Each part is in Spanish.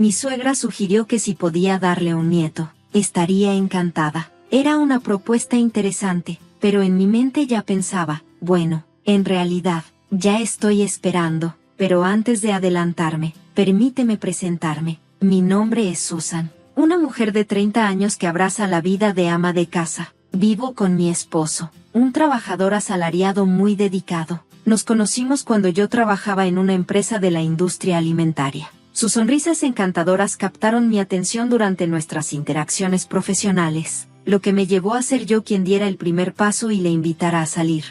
Mi suegra sugirió que si podía darle un nieto, estaría encantada. Era una propuesta interesante, pero en mi mente ya pensaba, bueno, en realidad, ya estoy esperando, pero antes de adelantarme, permíteme presentarme. Mi nombre es Susan, una mujer de 30 años que abraza la vida de ama de casa. Vivo con mi esposo, un trabajador asalariado muy dedicado. Nos conocimos cuando yo trabajaba en una empresa de la industria alimentaria. Sus sonrisas encantadoras captaron mi atención durante nuestras interacciones profesionales, lo que me llevó a ser yo quien diera el primer paso y le invitara a salir.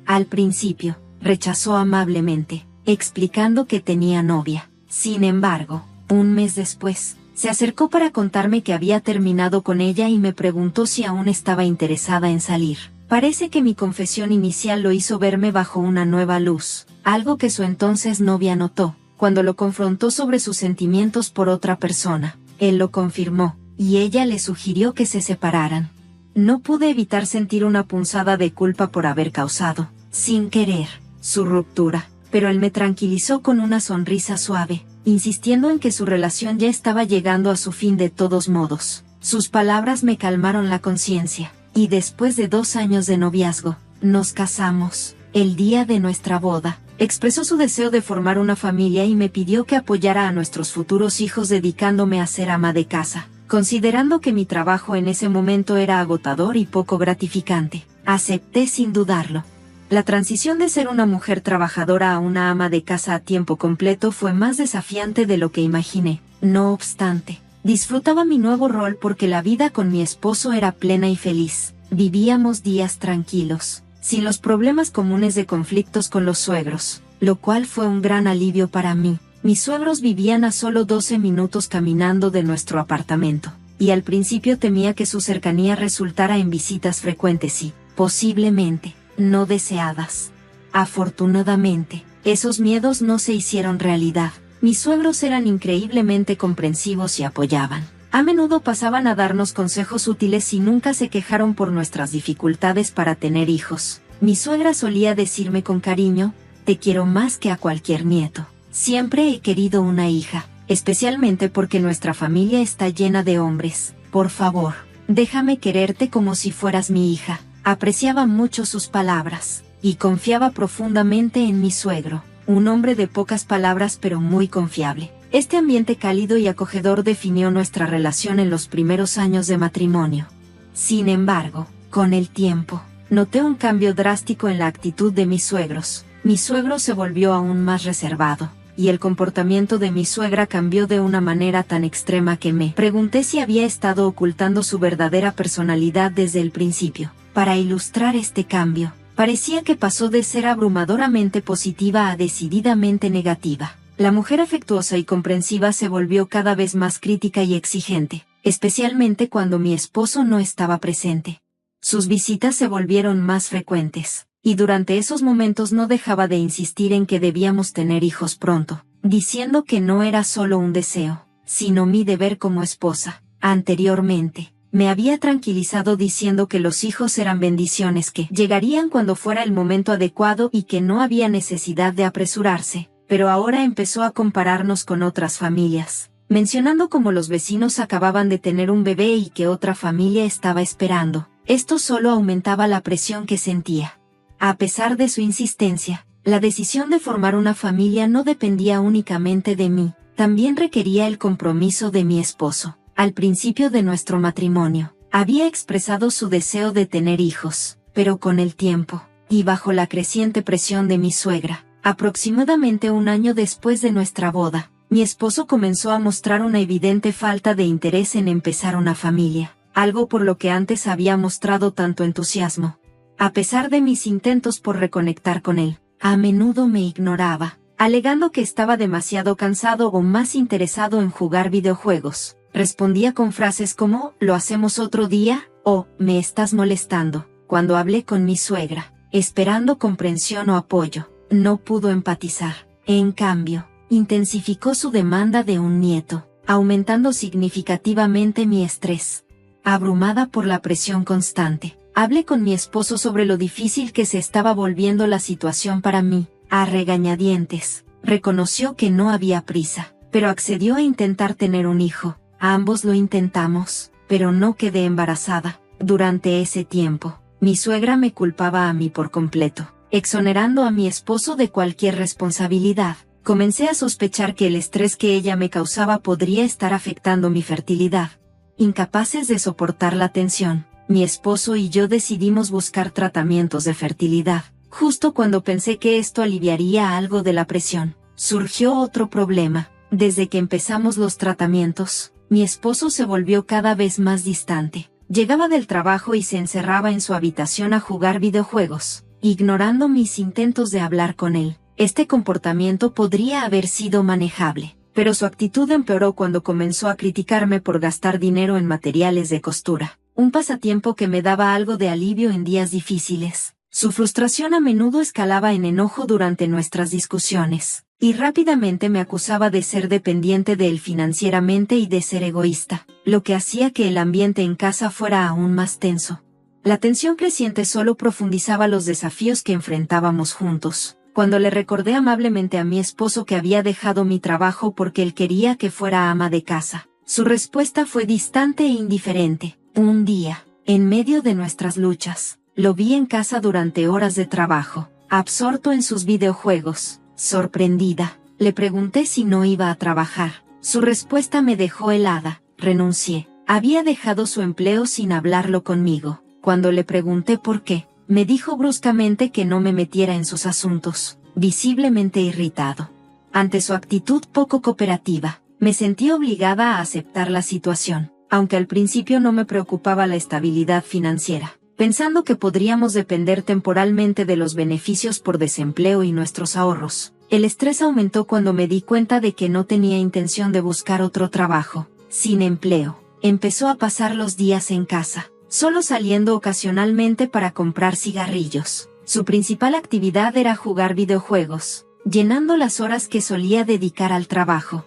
Al principio, rechazó amablemente, explicando que tenía novia. Sin embargo, un mes después, se acercó para contarme que había terminado con ella y me preguntó si aún estaba interesada en salir. Parece que mi confesión inicial lo hizo verme bajo una nueva luz, algo que su entonces novia notó, cuando lo confrontó sobre sus sentimientos por otra persona. Él lo confirmó, y ella le sugirió que se separaran. No pude evitar sentir una punzada de culpa por haber causado, sin querer, su ruptura, pero él me tranquilizó con una sonrisa suave, insistiendo en que su relación ya estaba llegando a su fin de todos modos. Sus palabras me calmaron la conciencia, y después de 2 años de noviazgo, nos casamos. El día de nuestra boda, expresó su deseo de formar una familia y me pidió que apoyara a nuestros futuros hijos dedicándome a ser ama de casa, considerando que mi trabajo en ese momento era agotador y poco gratificante. Acepté sin dudarlo. La transición de ser una mujer trabajadora a una ama de casa a tiempo completo fue más desafiante de lo que imaginé. No obstante, disfrutaba mi nuevo rol porque la vida con mi esposo era plena y feliz. Vivíamos días tranquilos, sin los problemas comunes de conflictos con los suegros, lo cual fue un gran alivio para mí. Mis suegros vivían a solo 12 minutos caminando de nuestro apartamento, y al principio temía que su cercanía resultara en visitas frecuentes y, posiblemente, no deseadas. Afortunadamente, esos miedos no se hicieron realidad. Mis suegros eran increíblemente comprensivos y apoyaban. A menudo pasaban a darnos consejos útiles y nunca se quejaron por nuestras dificultades para tener hijos. Mi suegra solía decirme con cariño, te quiero más que a cualquier nieto. Siempre he querido una hija, especialmente porque nuestra familia está llena de hombres. Por favor, déjame quererte como si fueras mi hija. Apreciaba mucho sus palabras, y confiaba profundamente en mi suegro, un hombre de pocas palabras pero muy confiable. Este ambiente cálido y acogedor definió nuestra relación en los primeros años de matrimonio. Sin embargo, con el tiempo, noté un cambio drástico en la actitud de mis suegros. Mi suegro se volvió aún más reservado, y el comportamiento de mi suegra cambió de una manera tan extrema que me pregunté si había estado ocultando su verdadera personalidad desde el principio. Para ilustrar este cambio, parecía que pasó de ser abrumadoramente positiva a decididamente negativa. La mujer afectuosa y comprensiva se volvió cada vez más crítica y exigente, especialmente cuando mi esposo no estaba presente. Sus visitas se volvieron más frecuentes, y durante esos momentos no dejaba de insistir en que debíamos tener hijos pronto, diciendo que no era solo un deseo, sino mi deber como esposa. Anteriormente, me había tranquilizado diciendo que los hijos eran bendiciones que llegarían cuando fuera el momento adecuado y que no había necesidad de apresurarse. Pero ahora empezó a compararnos con otras familias, mencionando cómo los vecinos acababan de tener un bebé y que otra familia estaba esperando. Esto solo aumentaba la presión que sentía. A pesar de su insistencia, la decisión de formar una familia no dependía únicamente de mí, también requería el compromiso de mi esposo. Al principio de nuestro matrimonio, había expresado su deseo de tener hijos, pero con el tiempo, y bajo la creciente presión de mi suegra, aproximadamente un año después de nuestra boda, mi esposo comenzó a mostrar una evidente falta de interés en empezar una familia, algo por lo que antes había mostrado tanto entusiasmo. A pesar de mis intentos por reconectar con él, a menudo me ignoraba, alegando que estaba demasiado cansado o más interesado en jugar videojuegos. Respondía con frases como, ¿lo hacemos otro día? O, ¿me estás molestando? Cuando hablé con mi suegra, esperando comprensión o apoyo, no pudo empatizar. En cambio, intensificó su demanda de un nieto, aumentando significativamente mi estrés. Abrumada por la presión constante, hablé con mi esposo sobre lo difícil que se estaba volviendo la situación para mí. A regañadientes, reconoció que no había prisa, pero accedió a intentar tener un hijo. A ambos lo intentamos, pero no quedé embarazada. Durante ese tiempo, mi suegra me culpaba a mí por completo, exonerando a mi esposo de cualquier responsabilidad. Comencé a sospechar que el estrés que ella me causaba podría estar afectando mi fertilidad. Incapaces de soportar la tensión, mi esposo y yo decidimos buscar tratamientos de fertilidad. Justo cuando pensé que esto aliviaría algo de la presión, surgió otro problema. Desde que empezamos los tratamientos, mi esposo se volvió cada vez más distante. Llegaba del trabajo y se encerraba en su habitación a jugar videojuegos, ignorando mis intentos de hablar con él. Este comportamiento podría haber sido manejable, pero su actitud empeoró cuando comenzó a criticarme por gastar dinero en materiales de costura, un pasatiempo que me daba algo de alivio en días difíciles. Su frustración a menudo escalaba en enojo durante nuestras discusiones, y rápidamente me acusaba de ser dependiente de él financieramente y de ser egoísta, lo que hacía que el ambiente en casa fuera aún más tenso. La tensión creciente solo profundizaba los desafíos que enfrentábamos juntos. Cuando le recordé amablemente a mi esposo que había dejado mi trabajo porque él quería que fuera ama de casa, su respuesta fue distante e indiferente. Un día, en medio de nuestras luchas, lo vi en casa durante horas de trabajo, absorto en sus videojuegos. Sorprendida, le pregunté si no iba a trabajar. Su respuesta me dejó helada. Renuncié. Había dejado su empleo sin hablarlo conmigo. Cuando le pregunté por qué, me dijo bruscamente que no me metiera en sus asuntos, visiblemente irritado. Ante su actitud poco cooperativa, me sentí obligada a aceptar la situación, aunque al principio no me preocupaba la estabilidad financiera, pensando que podríamos depender temporalmente de los beneficios por desempleo y nuestros ahorros. El estrés aumentó cuando me di cuenta de que no tenía intención de buscar otro trabajo. Sin empleo, empezó a pasar los días en casa, solo saliendo ocasionalmente para comprar cigarrillos. Su principal actividad era jugar videojuegos, llenando las horas que solía dedicar al trabajo.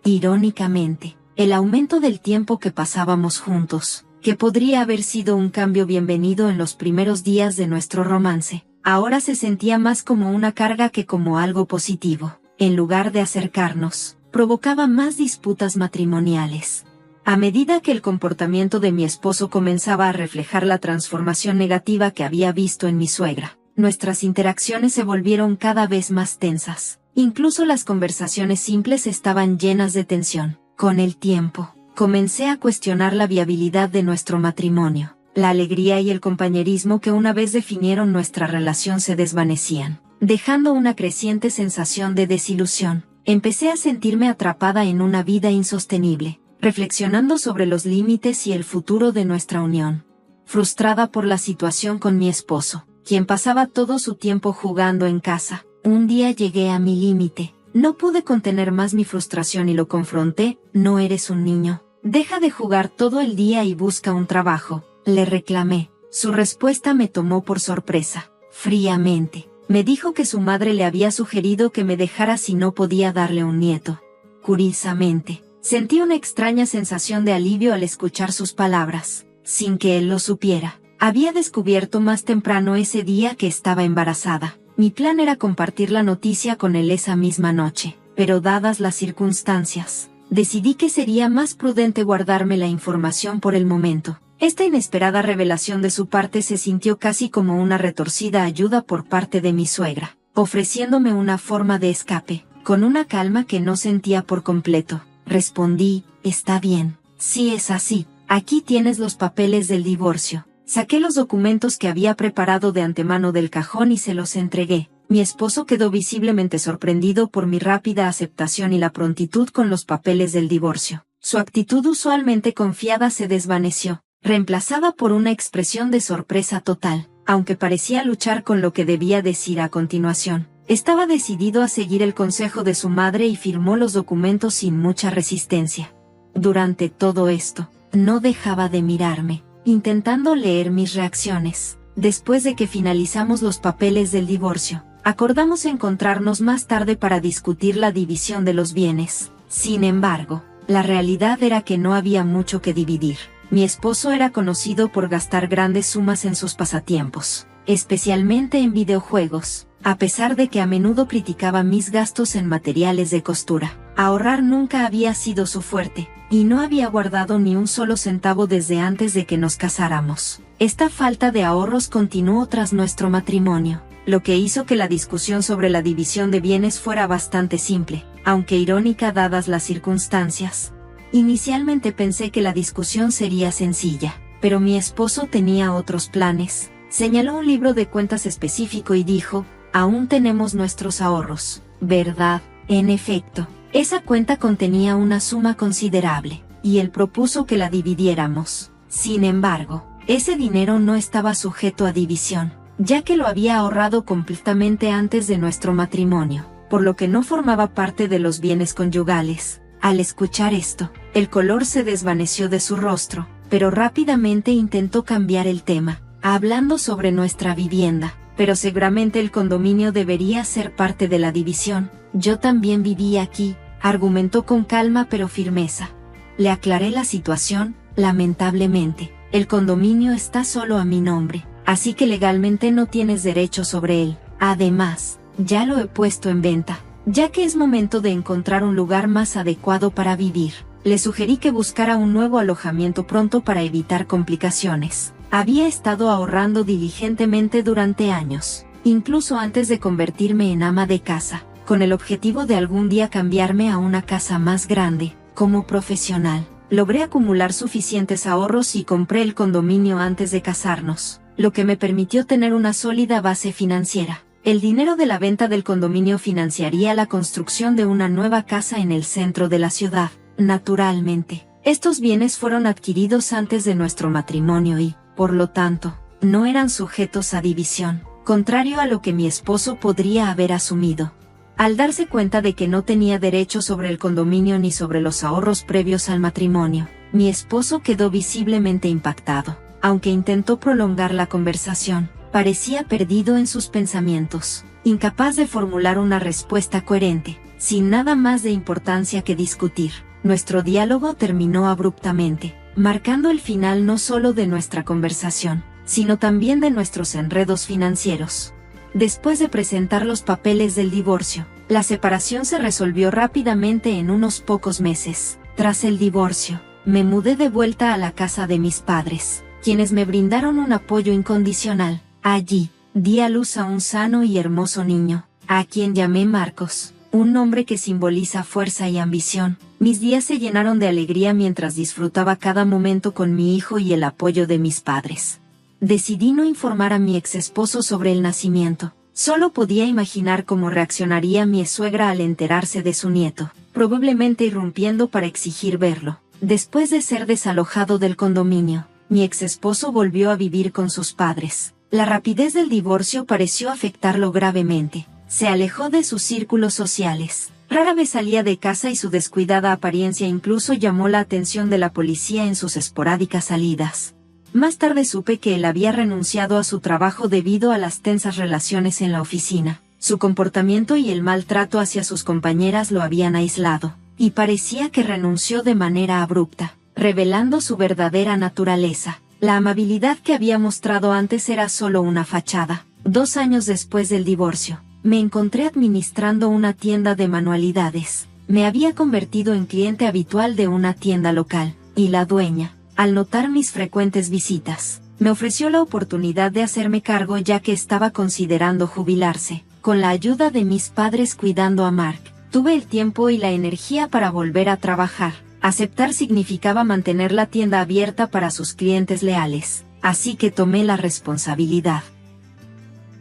Irónicamente, el aumento del tiempo que pasábamos juntos, que podría haber sido un cambio bienvenido en los primeros días de nuestro romance, ahora se sentía más como una carga que como algo positivo. En lugar de acercarnos, provocaba más disputas matrimoniales. A medida que el comportamiento de mi esposo comenzaba a reflejar la transformación negativa que había visto en mi suegra, nuestras interacciones se volvieron cada vez más tensas. Incluso las conversaciones simples estaban llenas de tensión. Con el tiempo, comencé a cuestionar la viabilidad de nuestro matrimonio. La alegría y el compañerismo que una vez definieron nuestra relación se desvanecían, dejando una creciente sensación de desilusión. Empecé a sentirme atrapada en una vida insostenible, reflexionando sobre los límites y el futuro de nuestra unión. Frustrada por la situación con mi esposo, quien pasaba todo su tiempo jugando en casa, un día llegué a mi límite. No pude contener más mi frustración y lo confronté. No eres un niño. Deja de jugar todo el día y busca un trabajo, le reclamé. Su respuesta me tomó por sorpresa. Fríamente, me dijo que su madre le había sugerido que me dejara si no podía darle un nieto. Curiosamente, sentí una extraña sensación de alivio al escuchar sus palabras. Sin que él lo supiera, había descubierto más temprano ese día que estaba embarazada. Mi plan era compartir la noticia con él esa misma noche, pero dadas las circunstancias, decidí que sería más prudente guardarme la información por el momento. Esta inesperada revelación de su parte se sintió casi como una retorcida ayuda por parte de mi suegra, ofreciéndome una forma de escape. Con una calma que no sentía por completo, respondí: está bien, si es así, aquí tienes los papeles del divorcio. Saqué los documentos que había preparado de antemano del cajón y se los entregué. Mi esposo quedó visiblemente sorprendido por mi rápida aceptación y la prontitud con los papeles del divorcio. Su actitud usualmente confiada se desvaneció, reemplazada por una expresión de sorpresa total, aunque parecía luchar con lo que debía decir a continuación. Estaba decidido a seguir el consejo de su madre y firmó los documentos sin mucha resistencia. Durante todo esto, no dejaba de mirarme, intentando leer mis reacciones. Después de que finalizamos los papeles del divorcio, acordamos encontrarnos más tarde para discutir la división de los bienes. Sin embargo, la realidad era que no había mucho que dividir. Mi esposo era conocido por gastar grandes sumas en sus pasatiempos, especialmente en videojuegos, a pesar de que a menudo criticaba mis gastos en materiales de costura. Ahorrar nunca había sido su fuerte, y no había guardado ni un solo centavo desde antes de que nos casáramos. Esta falta de ahorros continuó tras nuestro matrimonio, lo que hizo que la discusión sobre la división de bienes fuera bastante simple, aunque irónica dadas las circunstancias. Inicialmente pensé que la discusión sería sencilla, pero mi esposo tenía otros planes. Señaló un libro de cuentas específico y dijo: aún tenemos nuestros ahorros, ¿verdad? En efecto, esa cuenta contenía una suma considerable, y él propuso que la dividiéramos. Sin embargo, ese dinero no estaba sujeto a división, ya que lo había ahorrado completamente antes de nuestro matrimonio, por lo que no formaba parte de los bienes conyugales. Al escuchar esto, el color se desvaneció de su rostro, pero rápidamente intentó cambiar el tema, hablando sobre nuestra vivienda. Pero seguramente el condominio debería ser parte de la división. Yo también vivía aquí, argumentó con calma pero firmeza. Le aclaré la situación: lamentablemente, el condominio está solo a mi nombre, así que legalmente no tienes derecho sobre él. Además, ya lo he puesto en venta, ya que es momento de encontrar un lugar más adecuado para vivir. Le sugerí que buscara un nuevo alojamiento pronto para evitar complicaciones. Había estado ahorrando diligentemente durante años, incluso antes de convertirme en ama de casa, con el objetivo de algún día cambiarme a una casa más grande. Como profesional, logré acumular suficientes ahorros y compré el condominio antes de casarnos, lo que me permitió tener una sólida base financiera. El dinero de la venta del condominio financiaría la construcción de una nueva casa en el centro de la ciudad. Naturalmente, estos bienes fueron adquiridos antes de nuestro matrimonio y, por lo tanto, no eran sujetos a división, contrario a lo que mi esposo podría haber asumido. Al darse cuenta de que no tenía derecho sobre el condominio ni sobre los ahorros previos al matrimonio, mi esposo quedó visiblemente impactado. Aunque intentó prolongar la conversación, parecía perdido en sus pensamientos, incapaz de formular una respuesta coherente. Sin nada más de importancia que discutir, nuestro diálogo terminó abruptamente, marcando el final no solo de nuestra conversación, sino también de nuestros enredos financieros. Después de presentar los papeles del divorcio, la separación se resolvió rápidamente en unos pocos meses. Tras el divorcio, me mudé de vuelta a la casa de mis padres, quienes me brindaron un apoyo incondicional. Allí, di a luz a un sano y hermoso niño, a quien llamé Marcos, un nombre que simboliza fuerza y ambición. Mis días se llenaron de alegría mientras disfrutaba cada momento con mi hijo y el apoyo de mis padres. Decidí no informar a mi ex esposo sobre el nacimiento. Solo podía imaginar cómo reaccionaría mi suegra al enterarse de su nieto, probablemente irrumpiendo para exigir verlo. Después de ser desalojado del condominio, mi ex esposo volvió a vivir con sus padres. La rapidez del divorcio pareció afectarlo gravemente. Se alejó de sus círculos sociales. Rara vez salía de casa y su descuidada apariencia incluso llamó la atención de la policía en sus esporádicas salidas. Más tarde supe que él había renunciado a su trabajo debido a las tensas relaciones en la oficina. Su comportamiento y el maltrato hacia sus compañeras lo habían aislado, y parecía que renunció de manera abrupta, revelando su verdadera naturaleza. La amabilidad que había mostrado antes era solo una fachada. 2 años después del divorcio, me encontré administrando una tienda de manualidades. Me había convertido en cliente habitual de una tienda local, y la dueña, al notar mis frecuentes visitas, me ofreció la oportunidad de hacerme cargo ya que estaba considerando jubilarse. Con la ayuda de mis padres cuidando a Mark, tuve el tiempo y la energía para volver a trabajar. Aceptar significaba mantener la tienda abierta para sus clientes leales, así que tomé la responsabilidad.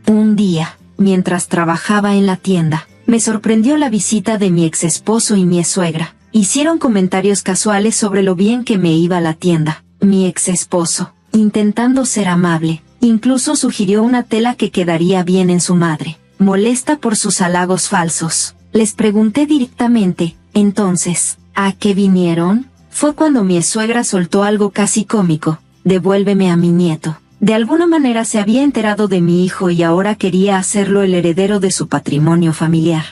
Un día, mientras trabajaba en la tienda, me sorprendió la visita de mi ex esposo y mi suegra. Hicieron comentarios casuales sobre lo bien que me iba a la tienda. Mi ex esposo, intentando ser amable, incluso sugirió una tela que quedaría bien en su madre. Molesta por sus halagos falsos, les pregunté directamente: entonces, ¿a qué vinieron? Fue cuando mi suegra soltó algo casi cómico: devuélveme a mi nieto. De alguna manera se había enterado de mi hijo y ahora quería hacerlo el heredero de su patrimonio familiar.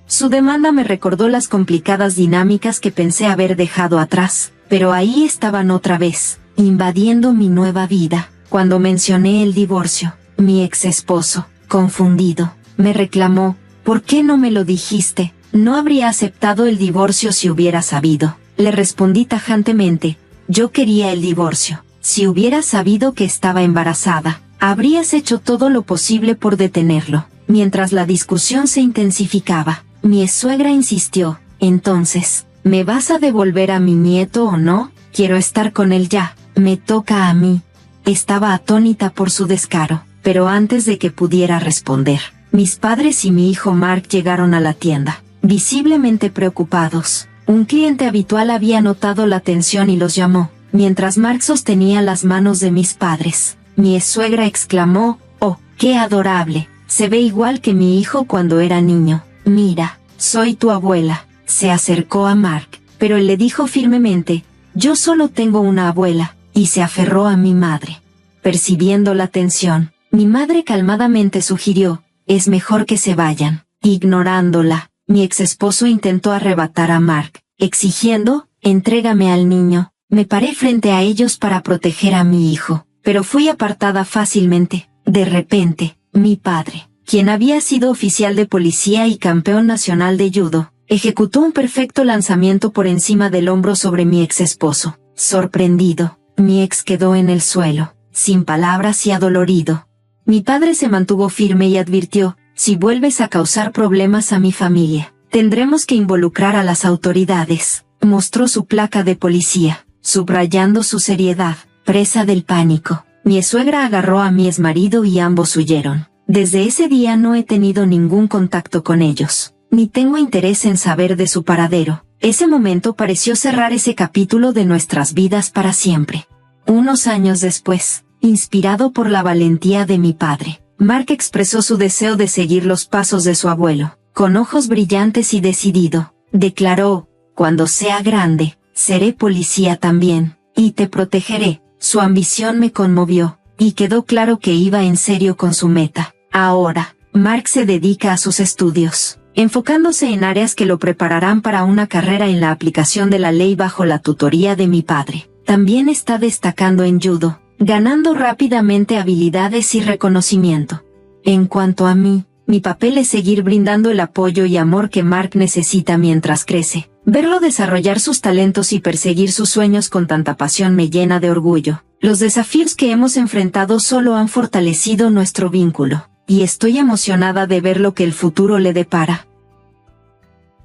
Su demanda me recordó las complicadas dinámicas que pensé haber dejado atrás, pero ahí estaban otra vez, invadiendo mi nueva vida. Cuando mencioné el divorcio, mi ex esposo, confundido, me reclamó: ¿por qué no me lo dijiste? No habría aceptado el divorcio si hubiera sabido. Le respondí tajantemente. Yo quería el divorcio. Si hubieras sabido que estaba embarazada, habrías hecho todo lo posible por detenerlo. Mientras la discusión se intensificaba, mi exsuegra insistió. Entonces, ¿me vas a devolver a mi nieto o no? Quiero estar con él ya. Me toca a mí. Estaba atónita por su descaro, pero antes de que pudiera responder, mis padres y mi hijo Mark llegaron a la tienda, visiblemente preocupados. Un cliente habitual había notado la tensión y los llamó, mientras Mark sostenía las manos de mis padres. Mi exsuegra exclamó, «Oh, qué adorable, se ve igual que mi hijo cuando era niño. Mira, soy tu abuela». Se acercó a Mark, pero él le dijo firmemente, «Yo solo tengo una abuela», y se aferró a mi madre. Percibiendo la tensión, mi madre calmadamente sugirió, «Es mejor que se vayan». Ignorándola, mi exesposo intentó arrebatar a Mark, exigiendo, «Entrégame al niño». Me paré frente a ellos para proteger a mi hijo, pero fui apartada fácilmente. De repente, mi padre, quien había sido oficial de policía y campeón nacional de judo, ejecutó un perfecto lanzamiento por encima del hombro sobre mi exesposo. Sorprendido, mi ex quedó en el suelo, sin palabras y adolorido. Mi padre se mantuvo firme y advirtió, «Si vuelves a causar problemas a mi familia, tendremos que involucrar a las autoridades». Mostró su placa de policía, subrayando su seriedad. Presa del pánico, mi suegra agarró a mi exmarido y ambos huyeron. Desde ese día no he tenido ningún contacto con ellos, ni tengo interés en saber de su paradero. Ese momento pareció cerrar ese capítulo de nuestras vidas para siempre. Unos años después, inspirado por la valentía de mi padre, Mark expresó su deseo de seguir los pasos de su abuelo. Con ojos brillantes y decidido, declaró, «Cuando sea grande, seré policía también, y te protegeré». Su ambición me conmovió, y quedó claro que iba en serio con su meta. Ahora, Mark se dedica a sus estudios, enfocándose en áreas que lo prepararán para una carrera en la aplicación de la ley bajo la tutoría de mi padre. También está destacando en judo, ganando rápidamente habilidades y reconocimiento. En cuanto a mí, mi papel es seguir brindando el apoyo y amor que Mark necesita mientras crece. Verlo desarrollar sus talentos y perseguir sus sueños con tanta pasión me llena de orgullo. Los desafíos que hemos enfrentado solo han fortalecido nuestro vínculo, y estoy emocionada de ver lo que el futuro le depara.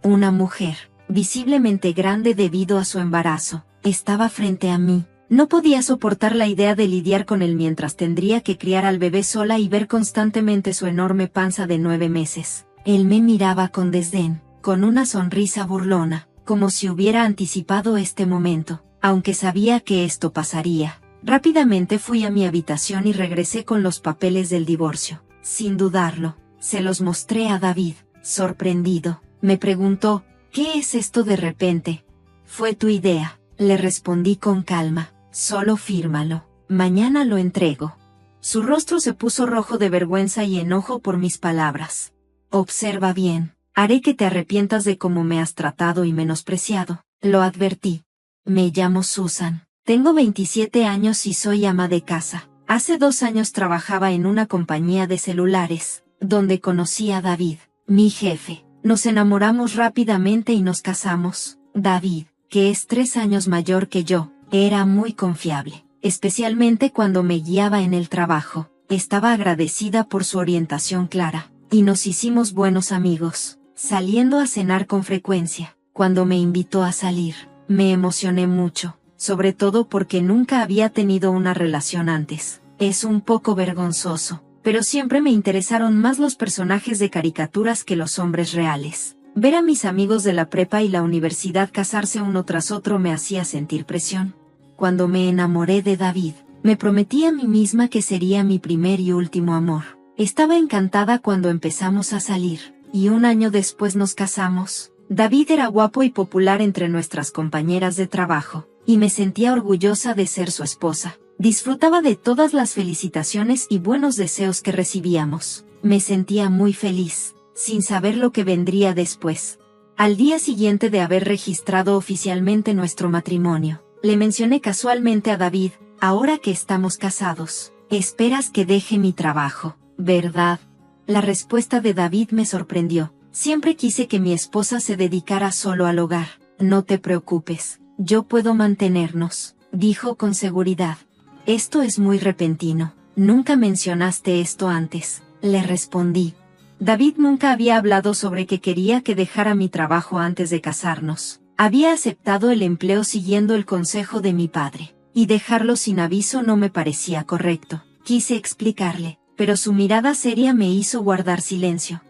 Una mujer, visiblemente grande debido a su embarazo, estaba frente a mí. No podía soportar la idea de lidiar con él mientras tendría que criar al bebé sola y ver constantemente su enorme panza de 9 meses. Él me miraba con desdén, con una sonrisa burlona, como si hubiera anticipado este momento, aunque sabía que esto pasaría. Rápidamente fui a mi habitación y regresé con los papeles del divorcio. Sin dudarlo, se los mostré a David. Sorprendido, me preguntó, «¿Qué es esto de repente?» «Fue tu idea», le respondí con calma. «Solo fírmalo. Mañana lo entrego». Su rostro se puso rojo de vergüenza y enojo por mis palabras. «Observa bien. Haré que te arrepientas de cómo me has tratado y menospreciado», lo advertí. «Me llamo Susan. Tengo 27 años y soy ama de casa. Hace 2 años trabajaba en una compañía de celulares, donde conocí a David, mi jefe. Nos enamoramos rápidamente y nos casamos. David, que es 3 años mayor que yo, era muy confiable, especialmente cuando me guiaba en el trabajo. Estaba agradecida por su orientación clara, y nos hicimos buenos amigos, saliendo a cenar con frecuencia. Cuando me invitó a salir, me emocioné mucho, sobre todo porque nunca había tenido una relación antes. Es un poco vergonzoso, pero siempre me interesaron más los personajes de caricaturas que los hombres reales. Ver a mis amigos de la prepa y la universidad casarse uno tras otro me hacía sentir presión. Cuando me enamoré de David, me prometí a mí misma que sería mi primer y último amor. Estaba encantada cuando empezamos a salir, y 1 año después nos casamos. David era guapo y popular entre nuestras compañeras de trabajo, y me sentía orgullosa de ser su esposa. Disfrutaba de todas las felicitaciones y buenos deseos que recibíamos. Me sentía muy feliz, sin saber lo que vendría después. Al día siguiente de haber registrado oficialmente nuestro matrimonio, le mencioné casualmente a David, «Ahora que estamos casados, esperas que deje mi trabajo, ¿verdad?». La respuesta de David me sorprendió. Siempre quise que mi esposa se dedicara solo al hogar. No te preocupes, yo puedo mantenernos, dijo con seguridad. Esto es muy repentino. Nunca mencionaste esto antes, le respondí. David nunca había hablado sobre que quería que dejara mi trabajo antes de casarnos. Había aceptado el empleo siguiendo el consejo de mi padre, y dejarlo sin aviso no me parecía correcto. Quise explicarle, pero su mirada seria me hizo guardar silencio.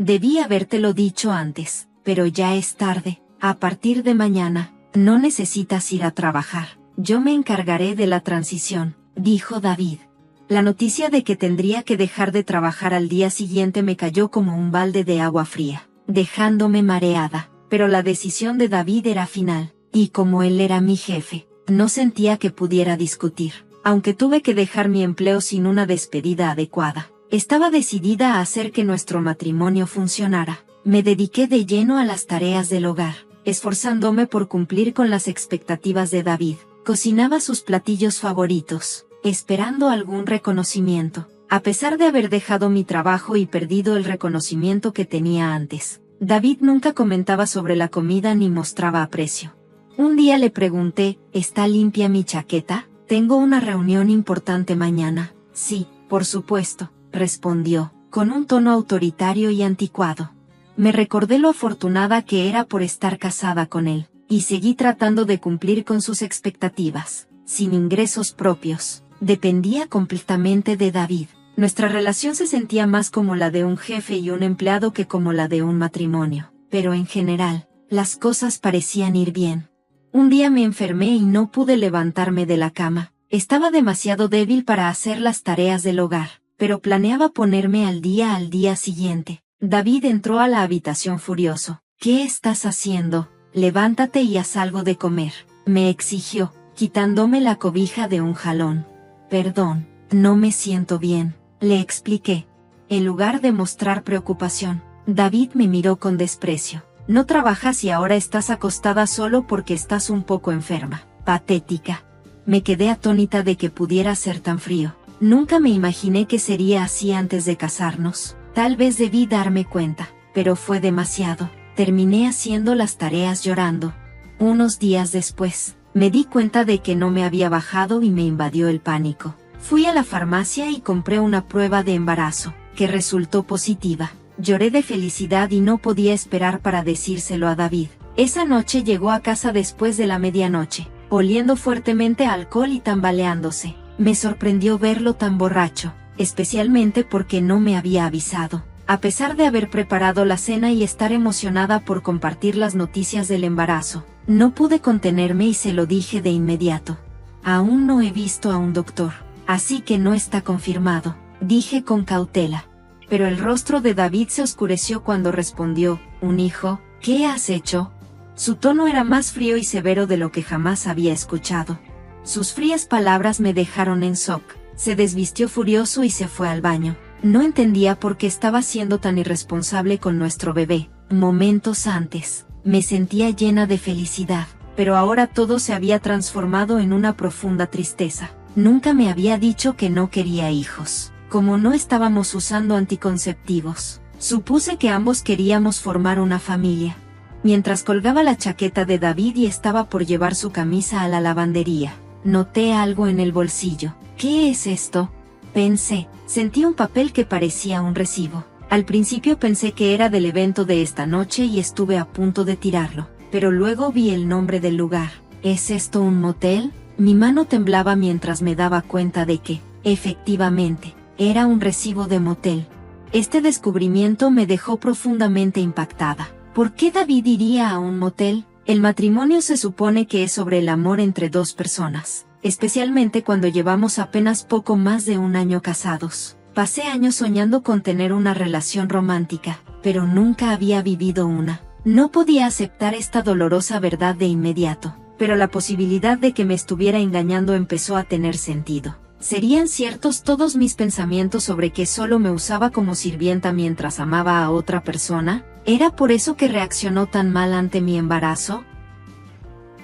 Debí habértelo dicho antes, pero ya es tarde. A partir de mañana, no necesitas ir a trabajar. Yo me encargaré de la transición, dijo David. La noticia de que tendría que dejar de trabajar al día siguiente me cayó como un balde de agua fría, dejándome mareada, pero la decisión de David era final, y como él era mi jefe, no sentía que pudiera discutir. Aunque tuve que dejar mi empleo sin una despedida adecuada, estaba decidida a hacer que nuestro matrimonio funcionara. Me dediqué de lleno a las tareas del hogar, esforzándome por cumplir con las expectativas de David. Cocinaba sus platillos favoritos, esperando algún reconocimiento. A pesar de haber dejado mi trabajo y perdido el reconocimiento que tenía antes, David nunca comentaba sobre la comida ni mostraba aprecio. Un día le pregunté, ¿está limpia mi chaqueta? Tengo una reunión importante mañana. Sí, por supuesto, respondió, con un tono autoritario y anticuado. Me recordé lo afortunada que era por estar casada con él, y seguí tratando de cumplir con sus expectativas. Sin ingresos propios, dependía completamente de David. Nuestra relación se sentía más como la de un jefe y un empleado que como la de un matrimonio, pero en general, las cosas parecían ir bien. Un día me enfermé y no pude levantarme de la cama. Estaba demasiado débil para hacer las tareas del hogar, pero planeaba ponerme al día siguiente. David entró a la habitación furioso. ¿Qué estás haciendo? Levántate y haz algo de comer, me exigió, quitándome la cobija de un jalón. Perdón, no me siento bien, le expliqué. En lugar de mostrar preocupación, David me miró con desprecio. No trabajas y ahora estás acostada solo porque estás un poco enferma. Patética. Me quedé atónita de que pudiera ser tan frío. Nunca me imaginé que sería así antes de casarnos. Tal vez debí darme cuenta, pero fue demasiado. Terminé haciendo las tareas llorando. Unos días después, me di cuenta de que no me había bajado y me invadió el pánico. Fui a la farmacia y compré una prueba de embarazo, que resultó positiva. Lloré de felicidad y no podía esperar para decírselo a David. Esa noche llegó a casa después de la medianoche, oliendo fuertemente a alcohol y tambaleándose. Me sorprendió verlo tan borracho, especialmente porque no me había avisado. A pesar de haber preparado la cena y estar emocionada por compartir las noticias del embarazo, no pude contenerme y se lo dije de inmediato. Aún no he visto a un doctor, así que no está confirmado, dije con cautela. Pero el rostro de David se oscureció cuando respondió, ¿un hijo? ¿Qué has hecho? Su tono era más frío y severo de lo que jamás había escuchado. Sus frías palabras me dejaron en shock. Se desvistió furioso y se fue al baño. No entendía por qué estaba siendo tan irresponsable con nuestro bebé. Momentos antes, me sentía llena de felicidad, pero ahora todo se había transformado en una profunda tristeza. Nunca me había dicho que no quería hijos. Como no estábamos usando anticonceptivos, supuse que ambos queríamos formar una familia. Mientras colgaba la chaqueta de David y estaba por llevar su camisa a la lavandería, noté algo en el bolsillo. ¿Qué es esto? Pensé. Sentí un papel que parecía un recibo. Al principio pensé que era del evento de esta noche y estuve a punto de tirarlo, pero luego vi el nombre del lugar. ¿Es esto un motel? Mi mano temblaba mientras me daba cuenta de que, efectivamente, era un recibo de motel. Este descubrimiento me dejó profundamente impactada. ¿Por qué David iría a un motel? El matrimonio se supone que es sobre el amor entre dos personas, especialmente cuando llevamos apenas poco más de un año casados. Pasé años soñando con tener una relación romántica, pero nunca había vivido una. No podía aceptar esta dolorosa verdad de inmediato, pero la posibilidad de que me estuviera engañando empezó a tener sentido. ¿Serían ciertos todos mis pensamientos sobre que solo me usaba como sirvienta mientras amaba a otra persona? ¿Era por eso que reaccionó tan mal ante mi embarazo?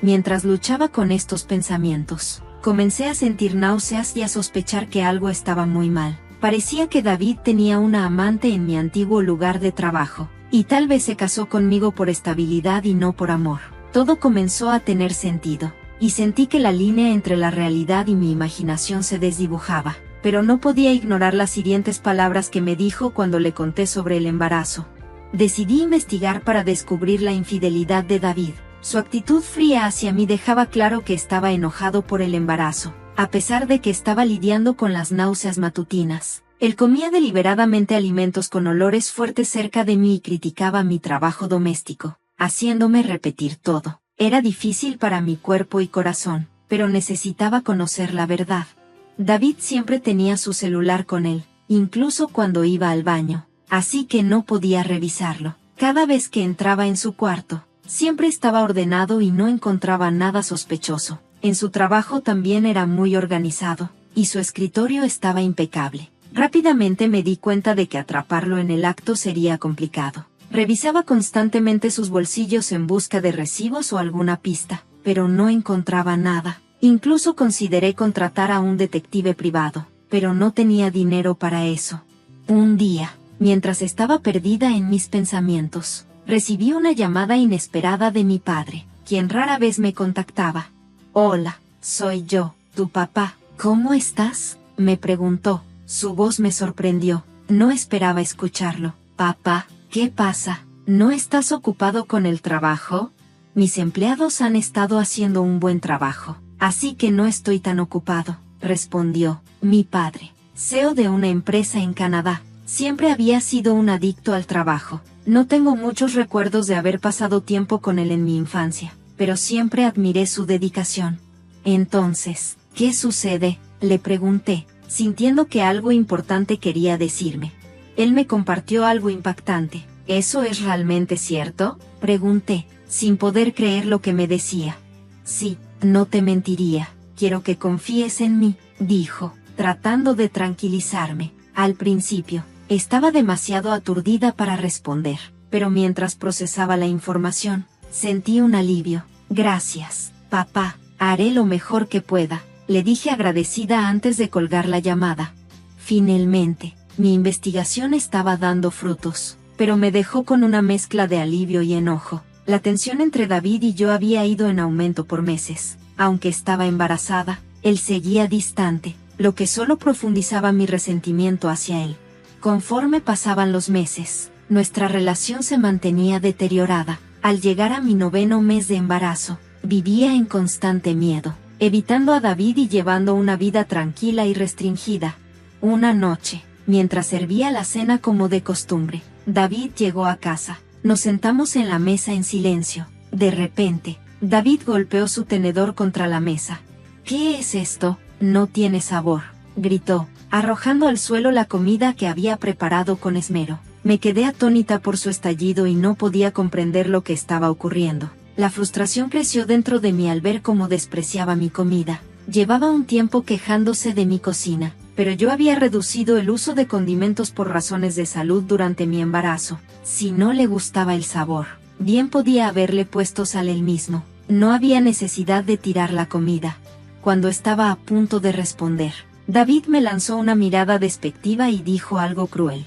Mientras luchaba con estos pensamientos, comencé a sentir náuseas y a sospechar que algo estaba muy mal. Parecía que David tenía una amante en mi antiguo lugar de trabajo. Y tal vez se casó conmigo por estabilidad y no por amor. Todo comenzó a tener sentido, y sentí que la línea entre la realidad y mi imaginación se desdibujaba, pero no podía ignorar las hirientes palabras que me dijo cuando le conté sobre el embarazo. Decidí investigar para descubrir la infidelidad de David. Su actitud fría hacia mí dejaba claro que estaba enojado por el embarazo, a pesar de que estaba lidiando con las náuseas matutinas. Él comía deliberadamente alimentos con olores fuertes cerca de mí y criticaba mi trabajo doméstico, haciéndome repetir todo. Era difícil para mi cuerpo y corazón, pero necesitaba conocer la verdad. David siempre tenía su celular con él, incluso cuando iba al baño, así que no podía revisarlo. Cada vez que entraba en su cuarto, siempre estaba ordenado y no encontraba nada sospechoso. En su trabajo también era muy organizado, y su escritorio estaba impecable. Rápidamente me di cuenta de que atraparlo en el acto sería complicado. Revisaba constantemente sus bolsillos en busca de recibos o alguna pista, pero no encontraba nada. Incluso consideré contratar a un detective privado, pero no tenía dinero para eso. Un día, mientras estaba perdida en mis pensamientos, recibí una llamada inesperada de mi padre, quien rara vez me contactaba. «Hola, soy yo, tu papá. ¿Cómo estás?», me preguntó. Su voz me sorprendió. No esperaba escucharlo. «Papá, ¿qué pasa? ¿No estás ocupado con el trabajo?». «Mis empleados han estado haciendo un buen trabajo, así que no estoy tan ocupado», respondió mi padre. CEO de una empresa en Canadá. Siempre había sido un adicto al trabajo. No tengo muchos recuerdos de haber pasado tiempo con él en mi infancia, pero siempre admiré su dedicación. «Entonces, ¿qué sucede?», le pregunté, sintiendo que algo importante quería decirme. Él me compartió algo impactante. «¿Eso es realmente cierto?», pregunté, sin poder creer lo que me decía. «Sí, no te mentiría. Quiero que confíes en mí», dijo, tratando de tranquilizarme. Al principio, estaba demasiado aturdida para responder, pero mientras procesaba la información, sentí un alivio. «Gracias, papá, haré lo mejor que pueda», le dije agradecida antes de colgar la llamada. Finalmente, mi investigación estaba dando frutos, pero me dejó con una mezcla de alivio y enojo. La tensión entre David y yo había ido en aumento por meses. Aunque estaba embarazada, él seguía distante, lo que solo profundizaba mi resentimiento hacia él. Conforme pasaban los meses, nuestra relación se mantenía deteriorada. Al llegar a mi 9º mes de embarazo, vivía en constante miedo, evitando a David y llevando una vida tranquila y restringida. Una noche, mientras servía la cena como de costumbre, David llegó a casa. Nos sentamos en la mesa en silencio. De repente, David golpeó su tenedor contra la mesa. «¿Qué es esto? No tiene sabor», gritó, arrojando al suelo la comida que había preparado con esmero. Me quedé atónita por su estallido y no podía comprender lo que estaba ocurriendo. La frustración creció dentro de mí al ver cómo despreciaba mi comida. Llevaba un tiempo quejándose de mi cocina, pero yo había reducido el uso de condimentos por razones de salud durante mi embarazo. Si no le gustaba el sabor, bien podía haberle puesto sal él mismo. No había necesidad de tirar la comida. Cuando estaba a punto de responder, David me lanzó una mirada despectiva y dijo algo cruel.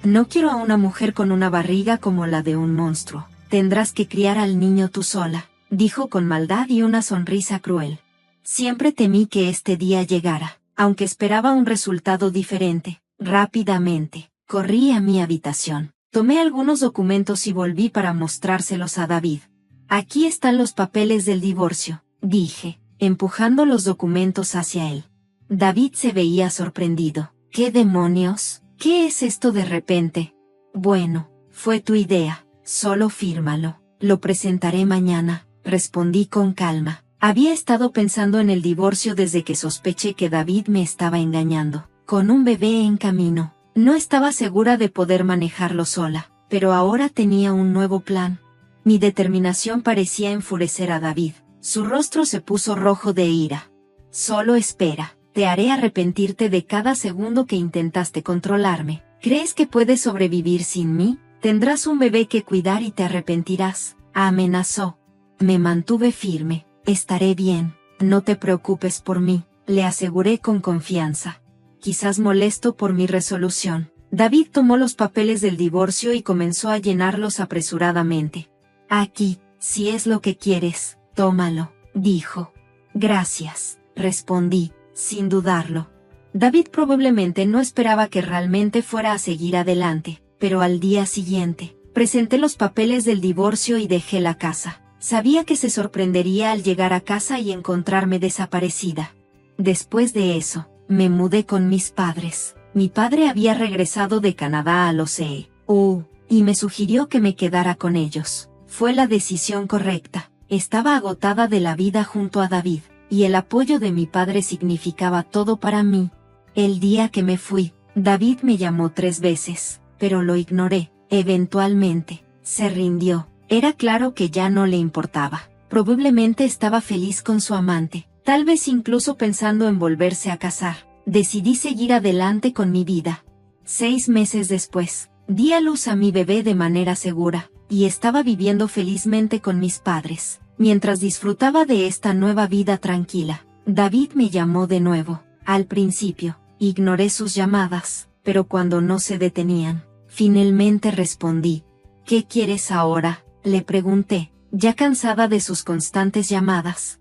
«No quiero a una mujer con una barriga como la de un monstruo. Tendrás que criar al niño tú sola», dijo con maldad y una sonrisa cruel. Siempre temí que este día llegara, aunque esperaba un resultado diferente. Rápidamente, corrí a mi habitación, tomé algunos documentos y volví para mostrárselos a David. «Aquí están los papeles del divorcio», dije, empujando los documentos hacia él. David se veía sorprendido. «¿Qué demonios? ¿Qué es esto de repente?». «Bueno, fue tu idea, solo fírmalo. Lo presentaré mañana», respondí con calma. Había estado pensando en el divorcio desde que sospeché que David me estaba engañando. Con un bebé en camino, no estaba segura de poder manejarlo sola, pero ahora tenía un nuevo plan. Mi determinación parecía enfurecer a David. Su rostro se puso rojo de ira. «Solo espera, te haré arrepentirte de cada segundo que intentaste controlarme. ¿Crees que puedes sobrevivir sin mí? Tendrás un bebé que cuidar y te arrepentirás», amenazó. Me mantuve firme. «Estaré bien, no te preocupes por mí», le aseguré con confianza. Quizás molesto por mi resolución, David tomó los papeles del divorcio y comenzó a llenarlos apresuradamente. Aquí, si es lo que quieres, tómalo, dijo. Gracias, respondí, sin dudarlo. David probablemente no esperaba que realmente fuera a seguir adelante, pero al día siguiente, presenté los papeles del divorcio y dejé la casa. Sabía que se sorprendería al llegar a casa y encontrarme desaparecida. Después de eso, me mudé con mis padres. Mi padre había regresado de Canadá a los CEU, y me sugirió que me quedara con ellos. Fue la decisión correcta. Estaba agotada de la vida junto a David, y el apoyo de mi padre significaba todo para mí. El día que me fui, David me llamó 3 veces, pero lo ignoré. Eventualmente, se rindió. Era claro que ya no le importaba. Probablemente estaba feliz con su amante, tal vez incluso pensando en volverse a casar. Decidí seguir adelante con mi vida. 6 meses después, di a luz a mi bebé de manera segura, y estaba viviendo felizmente con mis padres. Mientras disfrutaba de esta nueva vida tranquila, David me llamó de nuevo. Al principio, ignoré sus llamadas, pero cuando no se detenían, finalmente respondí. ¿Qué quieres ahora?, le pregunté, ya cansada de sus constantes llamadas.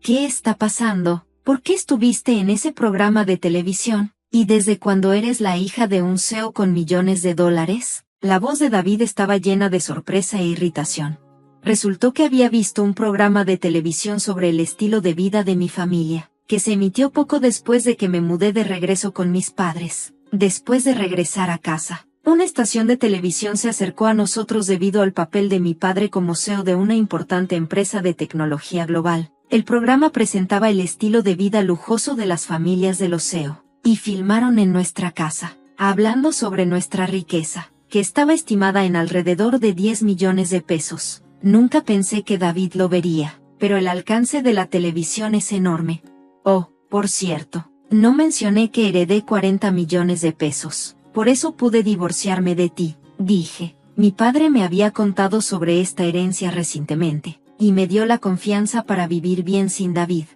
¿Qué está pasando? ¿Por qué estuviste en ese programa de televisión? ¿Y desde cuándo eres la hija de un CEO con millones de dólares? La voz de David estaba llena de sorpresa e irritación. Resultó que había visto un programa de televisión sobre el estilo de vida de mi familia, que se emitió poco después de que me mudé de regreso con mis padres. Después de regresar a casa, una estación de televisión se acercó a nosotros debido al papel de mi padre como CEO de una importante empresa de tecnología global. El programa presentaba el estilo de vida lujoso de las familias de los CEO, y filmaron en nuestra casa, hablando sobre nuestra riqueza, que estaba estimada en alrededor de 10 millones de pesos. Nunca pensé que David lo vería, pero el alcance de la televisión es enorme. Oh, por cierto, no mencioné que heredé 40 millones de pesos. Por eso pude divorciarme de ti, dije. Mi padre me había contado sobre esta herencia recientemente, y me dio la confianza para vivir bien sin David.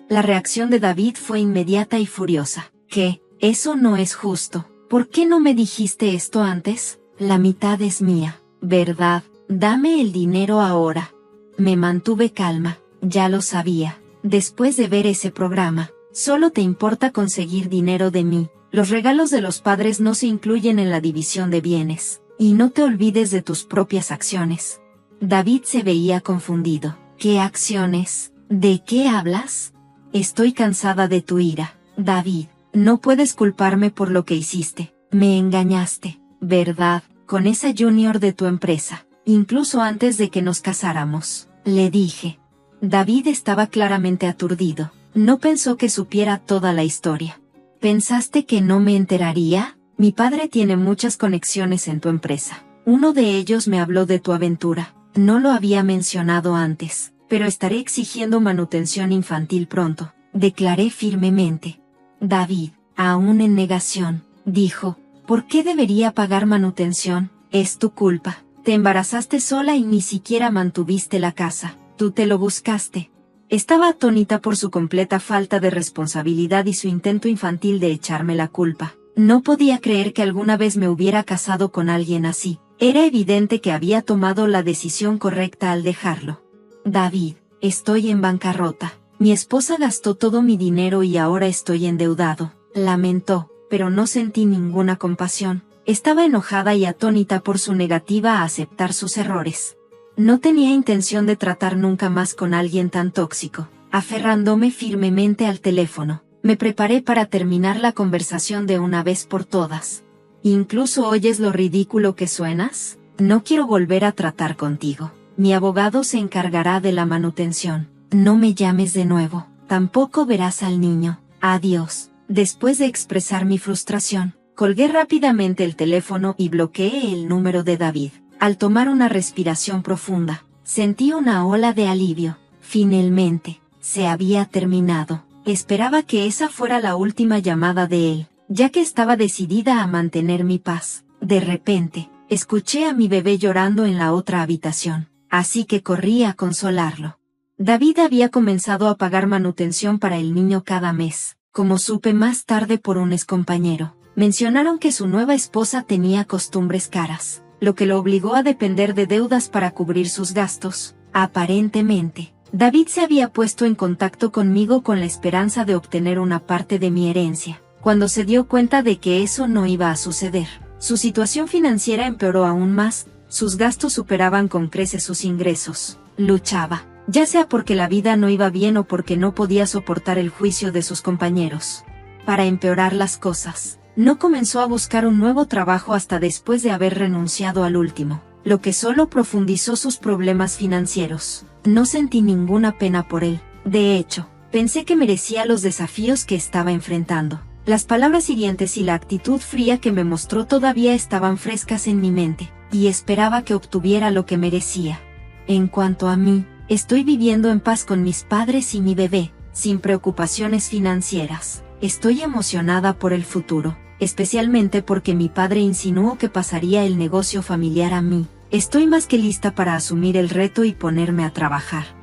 La reacción de David fue inmediata y furiosa. ¿Qué? Eso no es justo. ¿Por qué no me dijiste esto antes? La mitad es mía, ¿verdad? Dame el dinero ahora. Me mantuve calma, ya lo sabía. Después de ver ese programa, solo te importa conseguir dinero de mí. Los regalos de los padres no se incluyen en la división de bienes, y no te olvides de tus propias acciones. David se veía confundido. ¿Qué acciones? ¿De qué hablas? Estoy cansada de tu ira, David. No puedes culparme por lo que hiciste. Me engañaste, ¿verdad? Con esa junior de tu empresa, incluso antes de que nos casáramos, le dije. David estaba claramente aturdido. No pensó que supiera toda la historia. ¿Pensaste que no me enteraría? Mi padre tiene muchas conexiones en tu empresa. Uno de ellos me habló de tu aventura. No lo había mencionado antes, pero estaré exigiendo manutención infantil pronto, declaré firmemente. David, aún en negación, dijo, ¿por qué debería pagar manutención? Es tu culpa. Te embarazaste sola y ni siquiera mantuviste la casa. Tú te lo buscaste. Estaba atónita por su completa falta de responsabilidad y su intento infantil de echarme la culpa. No podía creer que alguna vez me hubiera casado con alguien así. Era evidente que había tomado la decisión correcta al dejarlo. David, estoy en bancarrota. Mi esposa gastó todo mi dinero y ahora estoy endeudado. Lamentó, pero no sentí ninguna compasión. Estaba enojada y atónita por su negativa a aceptar sus errores. No tenía intención de tratar nunca más con alguien tan tóxico. Aferrándome firmemente al teléfono, me preparé para terminar la conversación de una vez por todas. ¿Incluso oyes lo ridículo que suenas? No quiero volver a tratar contigo. Mi abogado se encargará de la manutención. No me llames de nuevo. Tampoco verás al niño. Adiós. Después de expresar mi frustración, colgué rápidamente el teléfono y bloqueé el número de David. Al tomar una respiración profunda, sentí una ola de alivio. Finalmente, se había terminado. Esperaba que esa fuera la última llamada de él, ya que estaba decidida a mantener mi paz. De repente, escuché a mi bebé llorando en la otra habitación, así que corrí a consolarlo. David había comenzado a pagar manutención para el niño cada mes, como supe más tarde por un excompañero. Mencionaron que su nueva esposa tenía costumbres caras, lo que lo obligó a depender de deudas para cubrir sus gastos. Aparentemente, David se había puesto en contacto conmigo con la esperanza de obtener una parte de mi herencia. Cuando se dio cuenta de que eso no iba a suceder, su situación financiera empeoró aún más, sus gastos superaban con creces sus ingresos. Luchaba, ya sea porque la vida no iba bien o porque no podía soportar el juicio de sus compañeros. Para empeorar las cosas, no comenzó a buscar un nuevo trabajo hasta después de haber renunciado al último, lo que solo profundizó sus problemas financieros. No sentí ninguna pena por él. De hecho, pensé que merecía los desafíos que estaba enfrentando. Las palabras hirientes y la actitud fría que me mostró todavía estaban frescas en mi mente, y esperaba que obtuviera lo que merecía. En cuanto a mí, estoy viviendo en paz con mis padres y mi bebé, sin preocupaciones financieras. Estoy emocionada por el futuro, especialmente porque mi padre insinuó que pasaría el negocio familiar a mí. Estoy más que lista para asumir el reto y ponerme a trabajar.